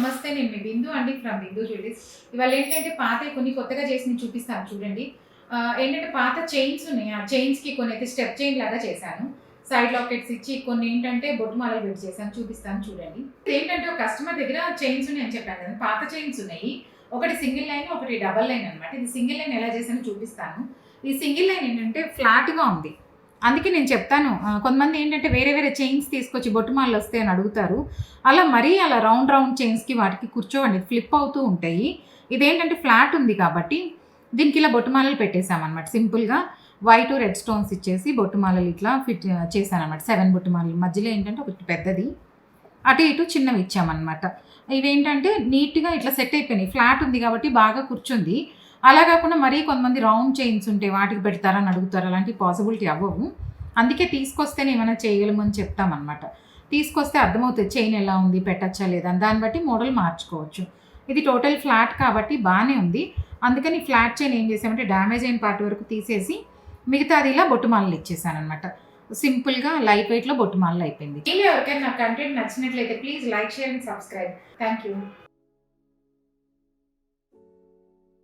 నమస్తే, నేను మీ బిందు అండి ఫ్రమ్ బిందు జ్యువెలరీస్. ఇవాళ ఏంటంటే పాతవి కొన్ని కొత్తగా చేసినవి చూపిస్తాను చూడండి. ఏంటంటే పాత చైన్స్ ఉన్నాయి. ఆ చైన్స్‌కి కొన్ని అయితే స్టెప్ చైన్ లాగా చేశాను. సైడ్ లాకెట్స్ ఇచ్చి కొన్ని ఏంటంటే బొట్టు మాలలు పెట్టి చేశాను. చూపిస్తాను చూడండి. ఇదేంటంటే ఒక కస్టమర్ దగ్గర చైన్స్ ఉన్నాయని చెప్పాను కదా! పాత చైన్స్ ఉన్నాయి. ఒకటి సింగిల్ లైన్, ఒకటి డబుల్ లైన్ అనమాట. ఇది సింగిల్ లైన్ ఎలా చేశానో చూపిస్తాను. ఈ సింగిల్ లైన్ ఏంటంటే ఫ్లాట్‌గా ఉంది. అందుకే నేను చెప్తాను. కొంతమంది ఏంటంటే వేరే వేరే చైన్స్ తీసుకొచ్చి బొట్టుమాలలు వస్తాయి అని అడుగుతారు. అలా రౌండ్ రౌండ్ చైన్స్‌కి వాటికి కూర్చోవండి, ఫ్లిప్ అవుతూ ఉంటాయి. ఇదేంటంటే ఫ్లాట్ ఉంది కాబట్టి దీనికి ఇలా బొట్టుమాలలు పెట్టేసామనమాట. సింపుల్‌గా వైట్, రెడ్ స్టోన్స్ ఇచ్చేసి బొట్టుమాలలు ఇట్లా ఫిట్ చేశాననమాట. 7 బొట్టుమాలలు. మధ్యలో ఏంటంటే ఒకటి పెద్దది, అటు ఇటు చిన్నవి ఇచ్చామనమాట. ఇవేంటంటే నీట్‌గా ఇట్లా సెట్ అయిపోయినాయి. ఫ్లాట్ ఉంది కాబట్టి బాగా కూర్చుంది. అలా కాకుండా మరీ కొంతమంది రౌండ్ చైన్స్ ఉంటే వాటికి పెడతారని అడుగుతారు. అలాంటివి పాసిబిలిటీ అవ్వవు. అందుకే తీసుకొస్తేనే ఏమైనా చేయగలము అని చెప్తామనమాట. తీసుకొస్తే అర్థమవుతుంది చైన్ ఎలా ఉంది, పెట్టచ్చా లేదా అని. దాన్ని బట్టి మోడల్ మార్చుకోవచ్చు. ఇది టోటల్ ఫ్లాట్ కాబట్టి బాగానే ఉంది. అందుకని ఫ్లాట్ చైన్ ఏం చేసామంటే డ్యామేజ్ అయిన పార్ట్ వరకు తీసేసి మిగతాది ఇలా బొట్టుమాలలు ఇచ్చేసాననమాట. సింపుల్‌గా లైట్ వెయిట్‌లో బొట్టుమాలలు అయిపోయింది. ఎవరికైనా నా కంటెంట్ నచ్చినట్లయితే please like, share and subscribe. Thank you.